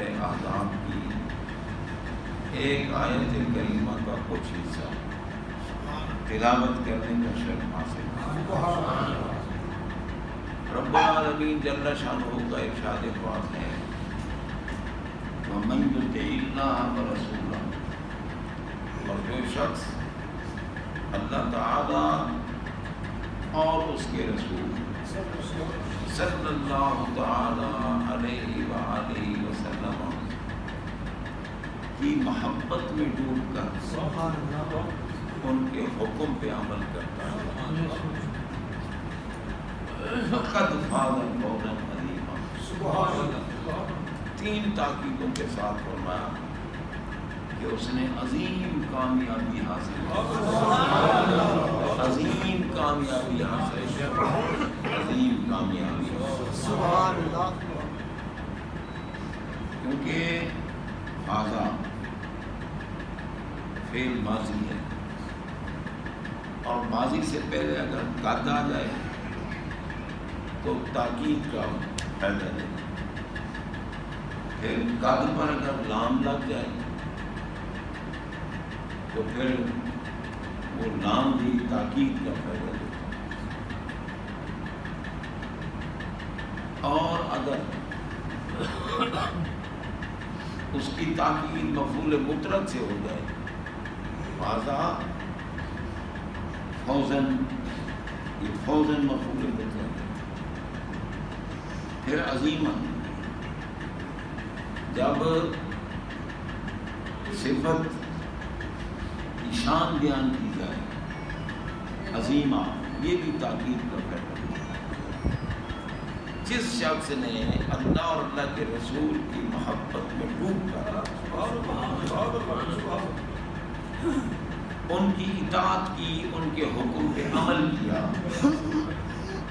سورہ احزاب کی ایک آیت کریمہ کا کچھ حصہ تلاوت کرنے کا شرف حاصل۔ رب العالمین جل شانہ کا ارشاد پاک ہے وَمَن يُطِعِ اللَّهَ وَرَسُولَهُ، اور جو شخص اللہ تعالی اور اس کے رسول صلی اللہ تعالی علیہ وآلہ وسلم کی محبت میں ڈوب کر ان کے حکم پہ عمل کرتا ہے فقد فاز فوزا عظیما۔ تین تاکیدوں کے ساتھ فرمایا کہ اس نے عظیم کامیابی حاصل کی، عظیم کامیابی حاصل کی، عظیم کامیابی۔ کیونکہ فاضا فعل ماضی ہے اور ماضی سے پہلے اگر قد آ جائے تو تاکید کا فائدہ نہیں، پھر قد پر اگر لام لگ جائے تو پھر وہ لام بھی تاکید کا فائدہ دیتا ہے، اور اگر اس کی تاکید مفعول مطلق سے ہو جائے فاضا فوزن، یہ فوزن مفعول مطلق ہے۔ پھر عظیماً جب صفت کی شان بیان کی جائے عظیمہ، یہ بھی تاکید کا فائدہ ہے۔ جس شخص نے اللہ اور اللہ کے رسول کی محبت میں ڈوب کر ان کی اطاعت کی، ان کے حکم پہ عمل کیا،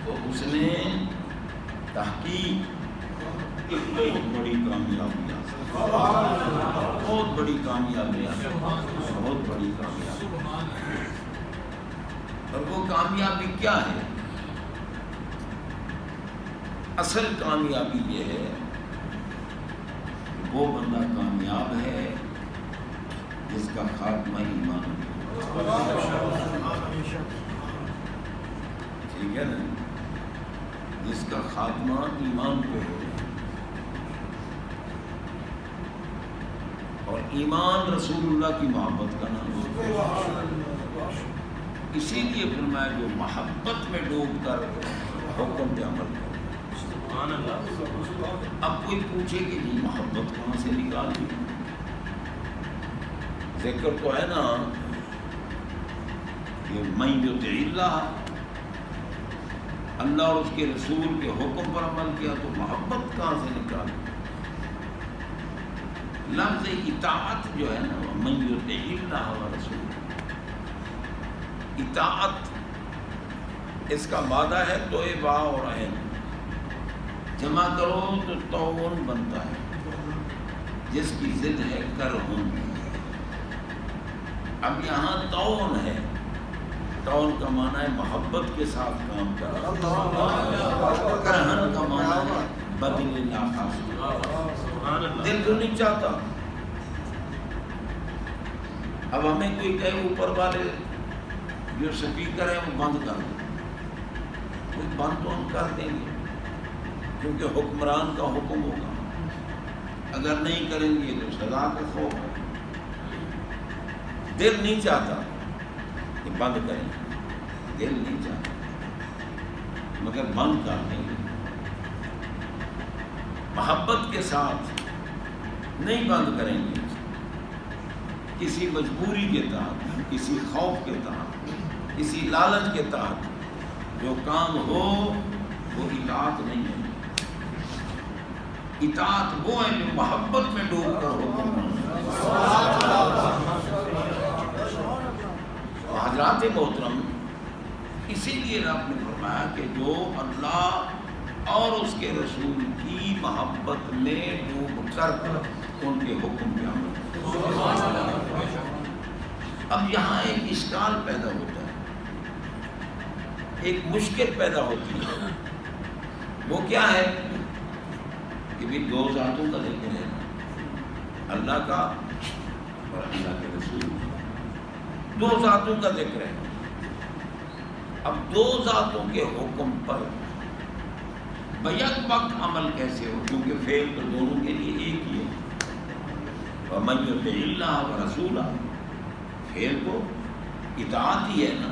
تو اس نے تحقیق ایک بہت بڑی کامیابی حاصل، بہت بڑی کامیابی حاصل، بہت بڑی کامیابی۔ اور وہ کامیابی کیا ہے؟ اصل کامیابی یہ ہے کہ وہ بندہ کامیاب ہے جس کا خاتمہ ایمان، ٹھیک ہے نا، جس کا خاتمہ ایمان پہ ہو، اور ایمان رسول اللہ کی محبت کا نام ہے۔ اسی لیے فرمایا جو محبت میں ڈوب کر حکم پہ عمل کرے۔ اب کوئی پوچھے کہ جی محبت کہاں سے نکالی؟ ذکر تو ہے نا کہ من یطع اللہ، اللہ اور اس کے رسول کے حکم پر عمل کیا، تو محبت کہاں سے نکالی؟ لفظ اطاعت جو ہے نا، من یطع اللہ ورسول، اطاعت اس کا مادہ ہے تو با اور عین، جمع کرو تو توون بنتا ہے جس کی ضد ہے کرہن۔ اب یہاں توون ہے، توون کا معنی ہے محبت کے ساتھ کام کرنا، کرہن کا معنی ہے بدل ناخواستہ، دل تو نہیں چاہتا۔ اب ہمیں کوئی کہے اوپر والے جو سپیکر ہے وہ بند کر دیں، کوئی بند تو ہم کر دیں گے کیونکہ حکمران کا حکم ہوگا، اگر نہیں کریں گے تو سزا کا خوف ہے۔ دل نہیں چاہتا کہ بند کریں، دل نہیں چاہتا مگر بند کر دیں گے، محبت کے ساتھ نہیں بند کریں گے، کسی مجبوری کے تحت، کسی خوف کے تحت، کسی لالچ کے تحت جو کام ہو وہ اطاعت نہیں ہے۔ اطاعت وہ ہے جو محبت میں ڈوب کر حکم حضرات محترم، اسی لیے رب نے فرمایا کہ جو اللہ اور اس کے رسول کی محبت میں ڈوب کر ان کے حکم پہ عمل کرے۔ اب یہاں ایک اشکال پیدا ہوتا ہے، ایک مشکل پیدا ہوتی ہے، وہ کیا ہے کہ بھی دو ذاتوں کا ذکر ہے، اللہ کا اور اللہ کے رسول کا، دو ذاتوں کا ذکر ہے۔ اب دو ذاتوں کے حکم پر بیک وقت عمل کیسے ہو، کیونکہ فعل تو دونوں کے لیے ایک ہی ہے۔ وَمَن يُطِعِ اللَّهَ وَرَسُولَهُ، فعل تو اطاعت ہی ہے نا۔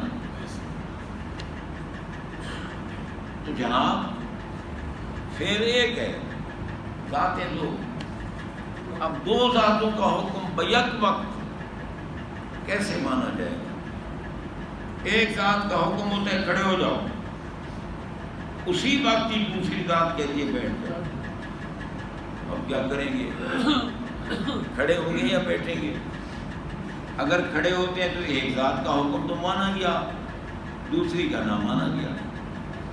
تو جناب فعل ایک ہے، ذاتیں دو۔ اب دو ذاتوں کا حکم بیک وقت کیسے مانا جائے گا؟ ایک ذات کا حکم ہوتا ہے کھڑے ہو جاؤ، اسی وقت ہی دوسری ذات کہتی ہے بیٹھ جاؤ۔ اب کیا کریں گے؟ کھڑے ہوں گے یا بیٹھیں گے؟ اگر کھڑے ہوتے ہیں تو ایک ذات کا حکم تو مانا گیا، دوسری کا نہ مانا گیا،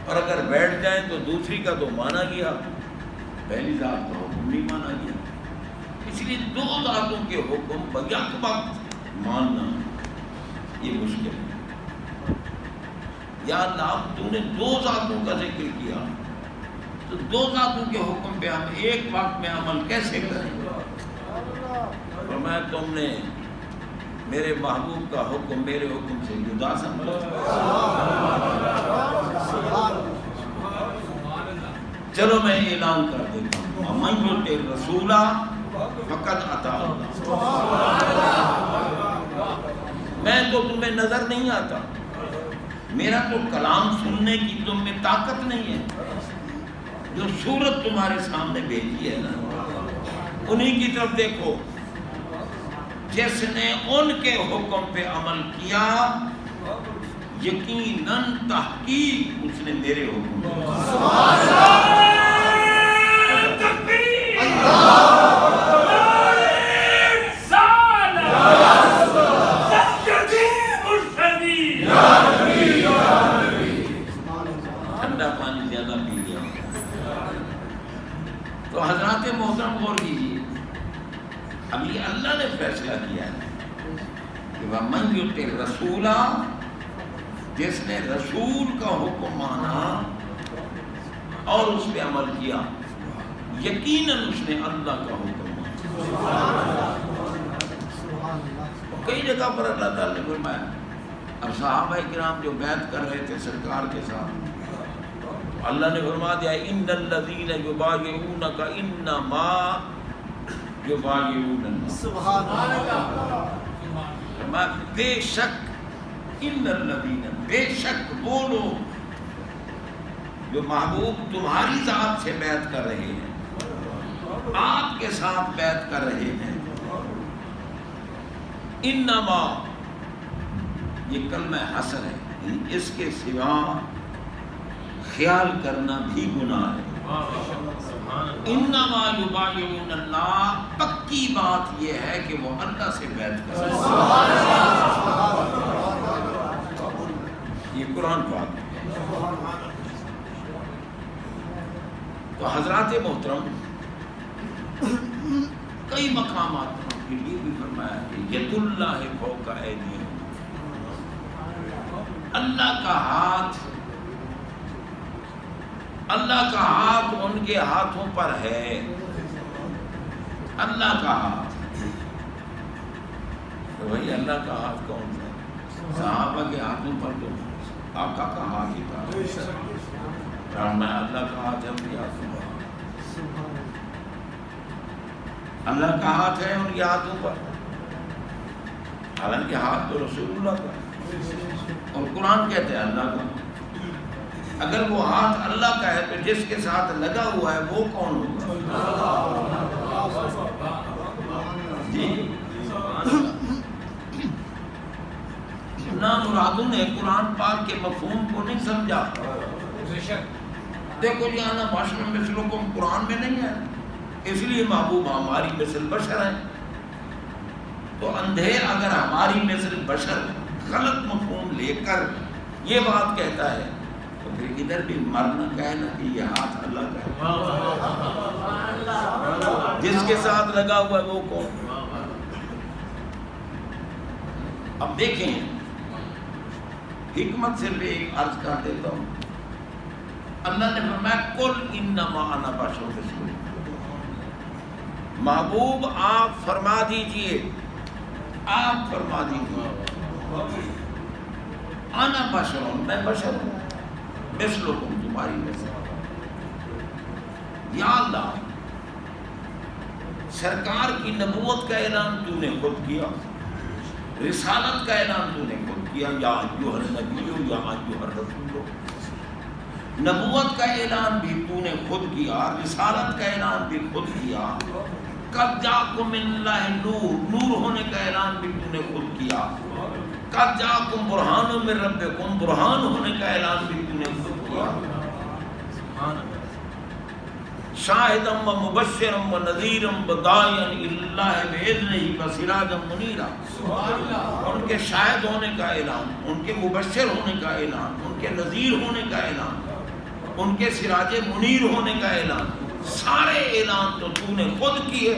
اور اگر بیٹھ جائیں تو دوسری کا تو مانا گیا، پہلی ذات کا حکم نہیں مانا گیا۔ اس لیے دو ذاتوں کے حکم بیک وقت ماننا یہ مشکل ہے۔ یا اللہ تو نے دو ذاتوں کا ذکر کیا، تو دو ذاتوں کے حکم پہ ہم ایک وقت میں عمل کیسے کریں؟ فرمایا تم نے میرے محبوب کا حکم میرے حکم سے جدا سمجھا۔ چلو میں اعلان کر دیتا ہوں، من یطع الرسول فقد اطاع اللہ۔ میں تو تمہیں نظر نہیں آتا، میرا تو کلام سننے کی تم میں طاقت نہیں ہے، جو صورت تمہارے سامنے بھیجی ہے نا انہی کی طرف دیکھو۔ جس نے ان کے حکم پہ عمل کیا یقیناً تحقیق اس نے میرے حکم پہ ٹھنڈا پانی زیادہ پی گیا۔ تو حضرات محترم غور کیجیے، اب یہ اللہ نے فیصلہ کیا ہے کہ وَمَن يُطِعِ الرَّسُولَ، جس نے رسول کا حکم مانا اور اس پہ عمل کیا یقیناً اس نے اللہ کا حکم مانا۔ کئی جگہ پر اللہ تعالیٰ نے فرمایا، اب صحابہ کرام جو بیعت کر رہے تھے سرکار کے ساتھ، اللہ نے فرما دیا ان الذین یبایعونک انما یبایعون اللہ۔ سبحان اللہ۔ بے شک ان الذین، بے شک وہ لوگ جو محبوب تمہاری ذات سے بیعت کر رہے ہیں، آپ کے ساتھ بیعت کر رہے ہیں، انما یہ کلمہ حسر ہے، اس کے سوا خیال کرنا بھی گناہ ہے۔ انما یبایعون اللہ، پکی بات یہ ہے کہ وہ اللہ سے بیعت کر رہے ہیں۔ یہ قرآن پاک ہے۔ تو حضرات محترم کئی مقامات کے لیے بھی فرمایا کہ ید اللہ فوق ایدیہم، اللہ کا ہاتھ، اللہ کا ہاتھ ان کے ہاتھوں پر ہے، اللہ کا ہاتھ۔ تو بھائی اللہ کا ہاتھ کون سا؟ صحابہ کے ہاتھوں پر تو آقا کا ہاتھ ہی تھا، میں اللہ کا ہاتھ ہے ان کے ہاتھوں پر، اللہ کا ہاتھ ہے ان کے ہاتھوں پر، حالانکہ ہاتھ تو رسول اللہ کا، اور قرآن کہتے ہیں اللہ کا۔ اگر وہ ہاتھ اللہ کا ہے تو جس کے ساتھ لگا ہوا ہے وہ کون ہوگا؟ جی نامرادوں نے قرآن پاک کے مفہوم کو نہیں سمجھا۔ دیکھو جی آنا بشر مثلکم قرآن میں نہیں ہے، اس لیے محبوب ہماری مثل بشر ہیں۔ تو اندھیر اگر ہماری مثل بشر غلط مفہوم لے کر یہ بات کہتا ہے تو پھر ادھر بھی مرنا کہنا کہ یہ ہاتھ اللہ کا ہے، جس کے ساتھ لگا ہوا ہے وہ کون؟ اب دیکھیں حکمت سے بھی ایک عرض کر دیتا ہوں، اللہ نے فرمایا قل انما انا بشر مثلکم، محبوب آپ فرما دیجئے، آپ فرما دیجئے انا بشر، میں بشر ہوں، مثلکم، تمہاری مثل۔ یا اللہ، سرکار کی نبوت کا اعلان تو نے خود کیا، رسالت کا اعلان تو نے خود کیا، یا ایھا النبی یا ایھا الرسول، نبوت کا اعلان بھی تو نے خود کیا، رسالت کا اعلان بھی خود کیا، قد جاءکم من اللہ نور، نور ہونے کا اعلان بھی تو نے خود کیا، قد جاءکم برہان من ربکم، برہان ہونے کا اعلان بھی تو نے خود کیا، شاہدا و مبشرا و نذیرا و داعیا الی اللہ باذنہ و سراجا منیرا، ان کے شاہد ہونے کا اعلان، ان کے مبشر ہونے کا اعلان، ان کے نذیر ہونے کا اعلان، ان کے سراج منیر ہونے کا اعلان، سارے اعلان تو نے خود کیے۔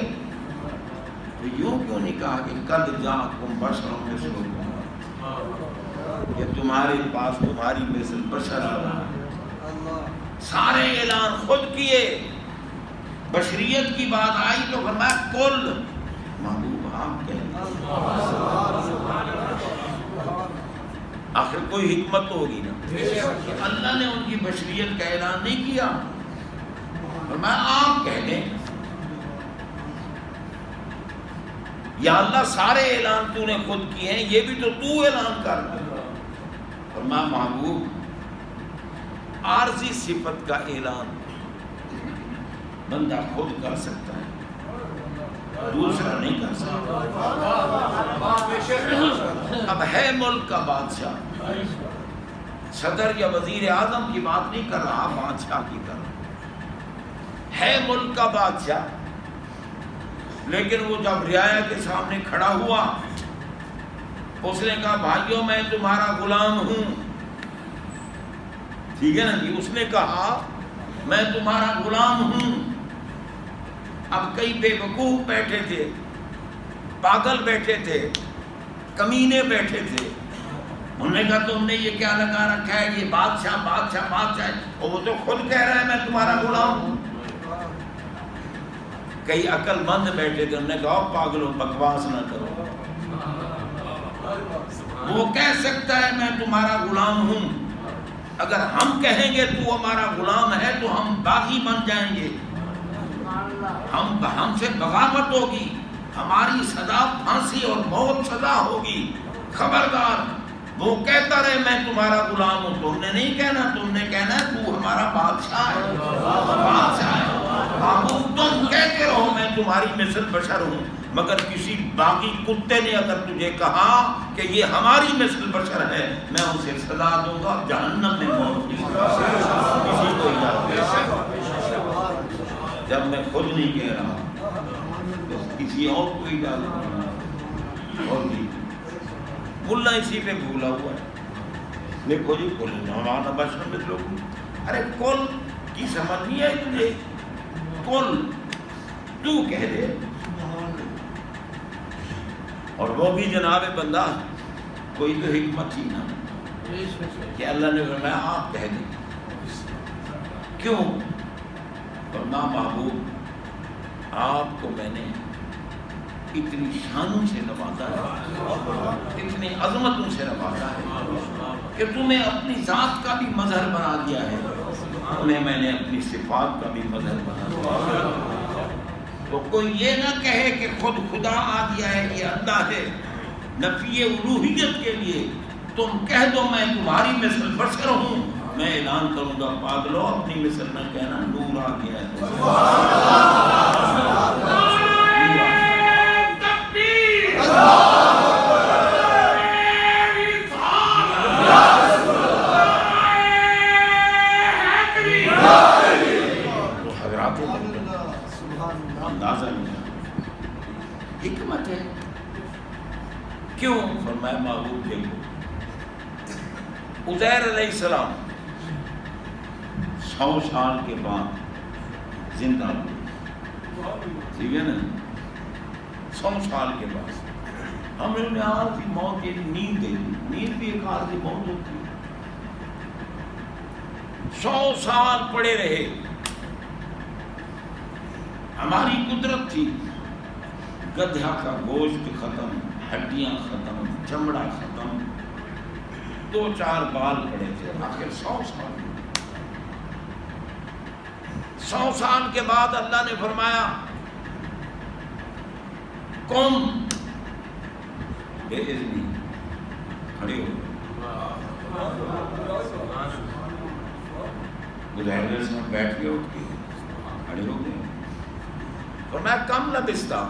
تو یوں کیوں نہیں کہا کہ قد جاءکم بشر مثلکم، کہ تمہارے پاس تمہاری مثل بشر آ رہا ہے؟ سارے اعلان خود کیے، بشریت کی بات آئی تو فرمایا کل، محبوب آپ کہیں، آخر کوئی حکمت تو ہوگی نا کہ اللہ نے ان کی بشریت کا اعلان نہیں کیا، فرمایا آپ کہہ دیں یا اللہ سارے اعلان تو نے خود کیے ہیں، یہ بھی تو اعلان کر۔ فرمایا محبوب، عارضی صفت کا اعلان بندہ خود کر سکتا ہے، دوسرا نہیں کر سکتا۔ اب ہے ملک کا بادشاہ، صدر یا وزیر اعظم کی بات نہیں کر رہا، بادشاہ کی کر رہا ہے، ملک کا بادشاہ، لیکن وہ جب رعایا کے سامنے کھڑا ہوا، اس نے کہا بھائیوں میں تمہارا غلام ہوں، ٹھیک ہے نا جی، اس نے کہا میں تمہارا غلام ہوں۔ اب کئی بے وقوف بیٹھے تھے، پاگل بیٹھے تھے، کمینے بیٹھے تھے، انہوں نے کہا تم نے یہ کیا لگا رکھا ہے، یہ بادشاہ بادشاہ بادشاہ ہے، اور وہ تو خود کہہ رہا ہے میں تمہارا غلام ہوں۔ کئی عقل مند بیٹھے تھے، انہوں نے کہا پاگلوں بکواس نہ کرو، وہ کہہ سکتا ہے میں تمہارا غلام ہوں، اگر ہم کہیں گے تو ہمارا غلام ہے تو ہم باغی بن جائیں گے، ہم سے بغاوت ہوگی، ہماری سزا پھانسی اور موت سزا ہوگی، خبردار۔ وہ کہتا رہے میں تمہارا غلام ہوں، تم نے نہیں کہنا، تم نے کہنا ہے تو ہمارا بادشاہ ہے، بادشاہ ہے۔ محبوب تم کہتے رہو میں تمہاری مثل بشر ہوں، مگر کسی باغی کتے نے اگر تجھے کہا کہ یہ ہماری مثل بشر ہے، میں اسے سزا دوں گا جہنم میں موت کی سزا، کسی کو اجازت۔ جب میں خود نہیں کہہ رہا تو کسی اور کو اجازت اور نہیں۔ ملا اسی پہ بھولا ہوا ہے، دیکھو جی کل ہمارا بشر مثلکم، ارے کل کی سمجھ نہیں ہے تجھے، کل تو کہہ دے، اور وہ بھی جناب بندہ کوئی تو حکمت ہی نا کہ اللہ نے فرمایا آپ کہہ دیں۔ کیوں؟ فرمایا محبوب آپ کو میں نے اتنی شانوں سے نوازا ہے، اتنی عظمتوں سے نوازا ہے کہ تمہیں اپنی ذات کا بھی مظہر بنا دیا ہے، انہیں میں نے اپنی صفات کا بھی مظہر بنا دیا۔ تو کوئی یہ نہ کہے کہ خود خدا آ گیا ہے، یہ اللہ ہے، نفی الوہیت کے لیے تم کہہ دو میں تمہاری مثل بشر ہوں، میں اعلان کروں گا پاگلو اپنی مثل نہ کہنا، نور آ گیا ہے۔ اندازہ نہیں، حکمت ہے۔ کیوں؟ فرمایا محبوب دیکھو، عزیر علیہ السلام 100 سال کے بعد زندہ ہوئے، ٹھیک ہے نا، 100 سال کے بعد ہم نے عارضی موت، یہ نیند دے دی، نیند بھی ایک عارضی موت ہوتی ہے۔ 100 سال پڑے رہے، ہماری قدرت تھی گدھا کا گوشت ختم، ہڈیاں ختم، چمڑا ختم، 2-4 بال پڑے تھے. آخر 100 سال کے بعد اللہ نے فرمایا قوم بے اذنی، کھڑے ہو گئے. گزارنے سے بیٹھ گئے، اٹھ کے کھڑے ہو گئے. فرمایا کم لبستہ.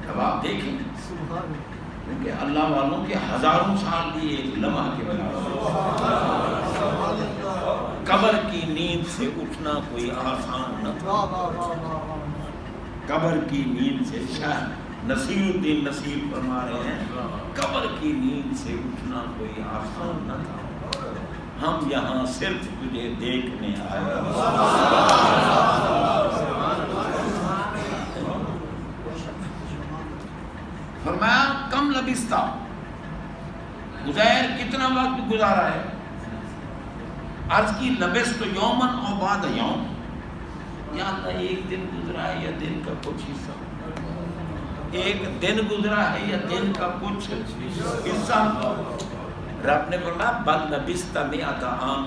اب آپ دیکھیں کیونکہ اللہ والوں کے ہزاروں سال بھی ایک لمحہ کے برابر. قبر کی نیند سے اٹھنا کوئی آسان نہ تھا. قبر کی نیند سے شاہ نصیر الدین نصیر فرما رہے ہیں قبر کی نیند سے اٹھنا کوئی آسان نہ تھا. ہم یہاں صرف تجھے دیکھنے آئے. فرمایا کم لبستہ، عزیر کتنا وقت گزارا ہے؟ عرض کی لبست یومن او بعد یوم، یا اللہ ایک دن گزرا ہے یا دن کا کچھ حصہ، ایک دن گزرا ہے یا دن کا کچھ حصہ. رب نے فرمایا بل لبست مئۃ عام،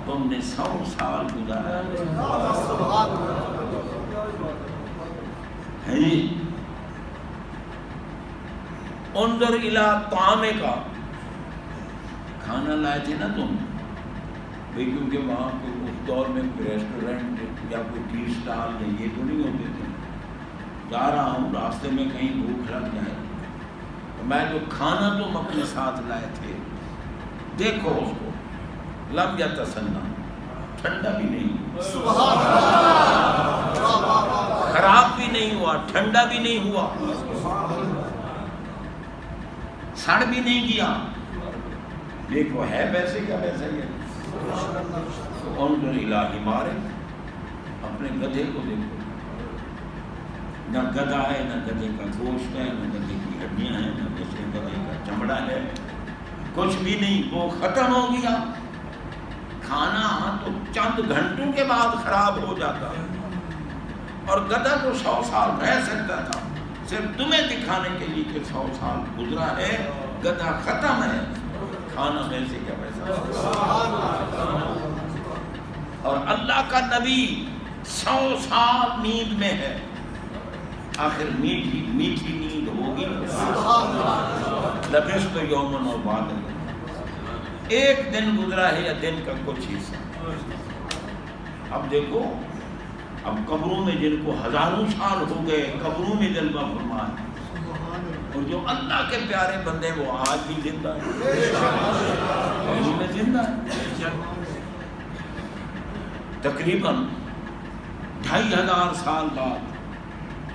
تم نے 100 سال گزارا ہے. انظر الی طعامک، کھانا لائے تھے نا تم بھئی، کیونکہ وہاں اس دور میں کوئی ریسٹورنٹ یا کوئی ٹی اسٹال یا یہ تو نہیں ہوتے تھے. جا رہا ہوں راستے میں کہیں بھوک لگ جائے تو میں جو کھانا تم اپنے ساتھ لائے تھے دیکھو اس کو، لم یتسنہ، ٹھنڈا بھی نہیں، خراب بھی نہیں ہوا، ٹھنڈا بھی نہیں ہوا، سڑ بھی نہیں گیا. دیکھو ہے ویسے کیا ویسا ہی ہے. انظر الی حمارک، اپنے گدھے کو دیکھو، نہ گدھا ہے، نہ گدھے کا گوشت ہے، نہ گدھے کی ہڈیاں ہیں، نہ دوسرے گدھے کا چمڑا ہے، کچھ بھی نہیں. وہ ختم ہو گیا. کھانا تو چند گھنٹوں کے بعد خراب ہو جاتا ہے، اور گدھا تو 100 سال رہ سکتا تھا. صرف تمہیں دکھانے کے لیے کہ 100 سال گزرا ہے، گدھا ختم ہے، کھانا ویسے کیا ویسا. اور اللہ کا نبی 100 سال نیند میں ہے. آخر میٹھی میٹھی نیند ہوگی. لبست یومن و بعد یوم، ایک دن گزرا ہے یا دن کا کچھ حصہ. اب دیکھو، اب قبروں میں جن کو ہزاروں سال ہو گئے قبروں میں جلوہ فرما ہے، اور جو اللہ کے پیارے بندے وہ آج بھی زندہ ہیں، قبروں میں زندہ ہیں. تقریباً 2500 سال بعد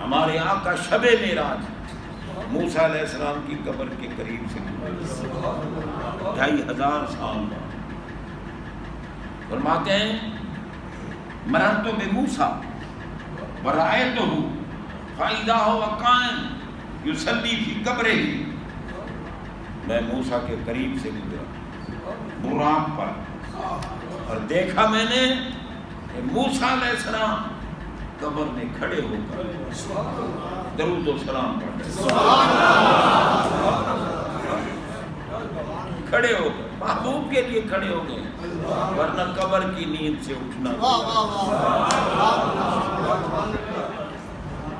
ہمارے آقا شب معراج موسیٰ علیہ السلام کی قبر کے قریب سے 2500 سال بعد فرماتے ہیں مررت بموسیٰ ورأیتہ فإذا هو قائم یصلی فی قبرہ، میں موسیٰ کے قریب سے گزرا براق پر اور دیکھا میں نے کہ موسیٰ علیہ السلام قبر میں کھڑے ہو کر درود و سلام پڑھ رہے، کھڑے ہو کر محبوب کے لیے کھڑے ہو گئے، ورنہ قبر کی نیند سے اٹھنا.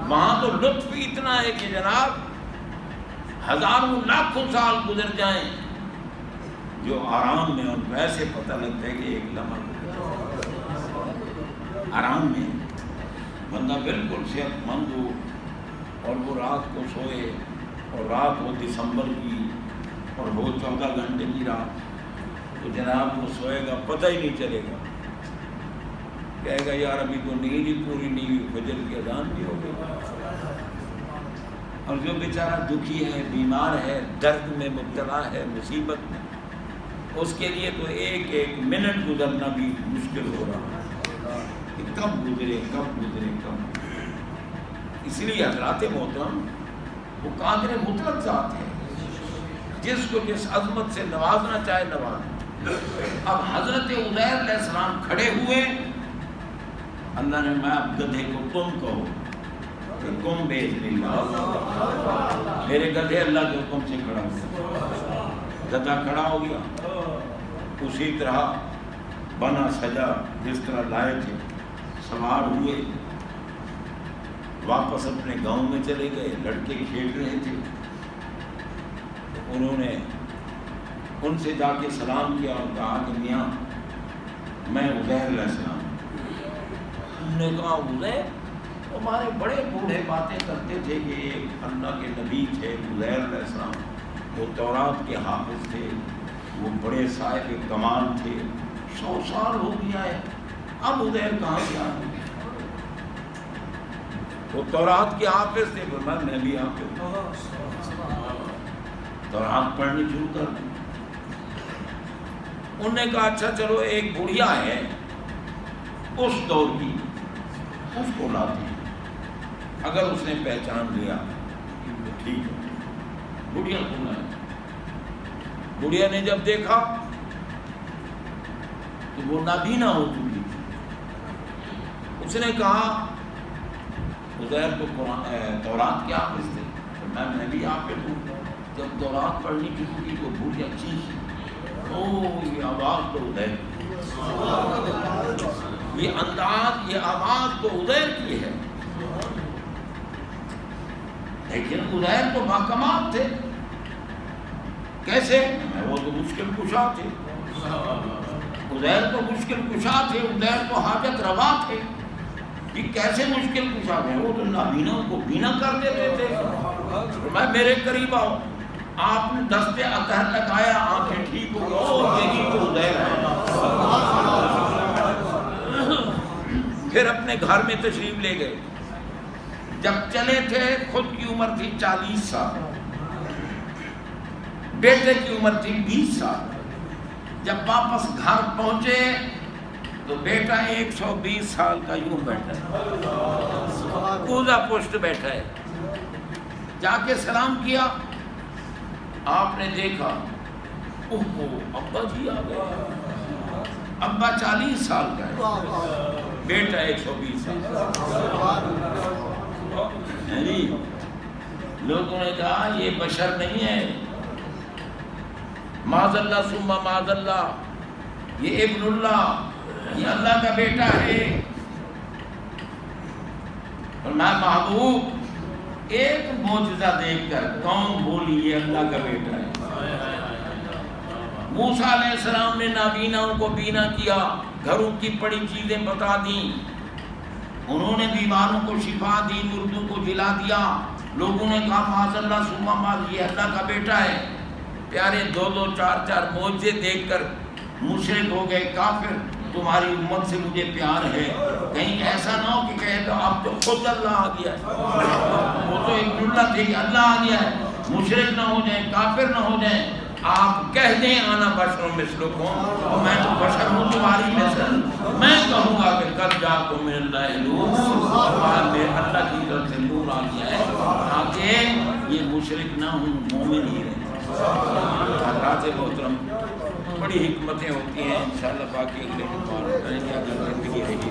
وہاں تو لطف اتنا ہے کہ جناب ہزاروں لاکھوں سال گزر جائیں جو آرام میں، اور ویسے پتہ لگتا ہے کہ ایک لمحہ آرام میں بندہ بالکل صحت مند ہو، اور وہ رات کو سوئے، اور رات ہو دسمبر کی اور ہو 14 گھنٹے کی رات، تو جناب وہ سوئے گا پتہ ہی نہیں چلے گا. کہے گا یار ابھی تو نیند ہی پوری نہیں ہوئی، فجر کی اذان بھی ہو گئی. اور جو بیچارہ دکھی ہے، بیمار ہے، درد میں مبتلا ہے، مصیبت میں، اس کے لیے تو ایک ایک منٹ گزرنا بھی مشکل ہو رہا ہے کہ کب گزرے کب گزرے کب. اس لیے حضرات محترم وہ قادر مطلق ذات ہے، جس کو جس عظمت سے نوازنا چاہے نواز. اب حضرت عزیر علیہ السلام کھڑے ہوئے، اللہ نے میں اب گدھے کو تم کہو. کہ کم باذن اللہ، میرے گدھے اللہ کے حکم سے کھڑا ہوا، گدھا کھڑا ہو گیا، اسی طرح بنا سجا جس طرح لائے تھے، سوار ہوئے، واپس اپنے گاؤں میں چلے گئے۔ لڑکے کھیل رہے تھے، انہوں نے ان سے جا کے سلام کیا اور کہا کہ میاں میں عزیر علیہ السلام۔ انہوں نے کہا عزیر؟ ہمارے بڑے بوڑھے باتیں کرتے تھے کہ ایک اللہ کے نبی تھے عزیر علیہ السلام، وہ تورات کے حافظ تھے، وہ بڑے صاحب کمال تھے، 100 سال ہو گیا ہے، اب عزیر کہاں سے آ گئے؟ وہ تورات کے حافظ تھے، فرمایا میں بھی حافظ ہوں، تورات پڑھنی شروع کر دی۔ انہوں نے کہا اچھا چلو ایک بڑھیا ہے اس دور کی، اس کو لاتی ہے، اگر اس نے پہچان لیا تو ٹھیک ہے۔ بڑھیا کو لایا، بڑھیا نے جب دیکھا تو وہ نابینا ہو چکی تھی۔ اس نے کہا عزیر تو تورات کے حافظ تھے، میں بھی حافظ ہوں۔ جب تورات پڑھنی شروع کی تو بڑھیا چیخی، او یہ آواز تو عزیر کی، یہ انداز، یہ آواز تو عزیر کی ہے۔ لیکن عزیر تو باکمال تھے، کیسے؟ وہ تو مشکل کشا تھے، عزیر تو مشکل کشا تھے، عزیر تو حاجت روا تھے۔ یہ کیسے مشکل کشا تھے؟ وہ تو نابینوں کو بینا کر دیتے تھے۔ میں میرے قریب آؤ، آپ نے دستے اطہر لگایا، آنکھیں ٹھیک ہو گئی، یہی تو عزیر ہے۔ پھر اپنے گھر میں تشریف لے گئے۔ جب چلے تھے خود کی عمر تھی 40 سال، بیٹے کی عمر تھی 20 سال۔ جب واپس گھر پہنچے تو بیٹا 120 سال کا یوں بیٹھا ہے، کوزہ پشت بیٹھا ہے۔ جا کے سلام کیا، آپ نے دیکھا اوہو ابا جی آ گئے۔ ابا 40 سال کا ہے، بیٹا 120 سال کا۔ لوگوں نے کہا یہ بشر نہیں ہے، معاذ اللہ ثم معاذ اللہ، یہ ابن اللہ، یہ اللہ کا بیٹا ہے۔ اور میں محبوب ایک معجزہ دیکھ کر قوم بولی یہ اللہ کا بیٹا ہے۔ موسیٰ علیہ السلام نے نابیناؤں کو بینا کیا، گھروں کی پڑی چیزیں بتا دیں، انہوں نے بیماروں کو شفا دی، مردوں کو جلا دیا۔ لوگوں نے کہا معاذ اللہ ثم معاذ، یہ اللہ کا بیٹا ہے۔ پیارے 2 4 معجزے دیکھ کر مشرک ہو گئے، کافر۔ تمہاری امت سے مجھے پیار ہے، کہیں ایسا نہ ہو کہ کہے تو اب تو خود اللہ آ گیا ہے، وہ تو ابن اللہ تھے، اللہ آ گیا ہے۔ مشرک نہ ہو جائیں، کافر نہ ہو جائیں، آپ کہہ دیں آنا بشر مثلکم، اور میں تو بشر ہوں تمہاری مثل۔ میں کہوں گا کہ قد جاءکم من اللہ نور، اللہ کی طرف سے نور آ گیا ہے، تاکہ یہ مشرک نہ ہوں، مومن ہی رہیں۔ حضرات محترم، بڑی حکمتیں ہوتی ہیں، انشاءاللہ باقی اگلے بار کریں گے اگر زندگی رہی۔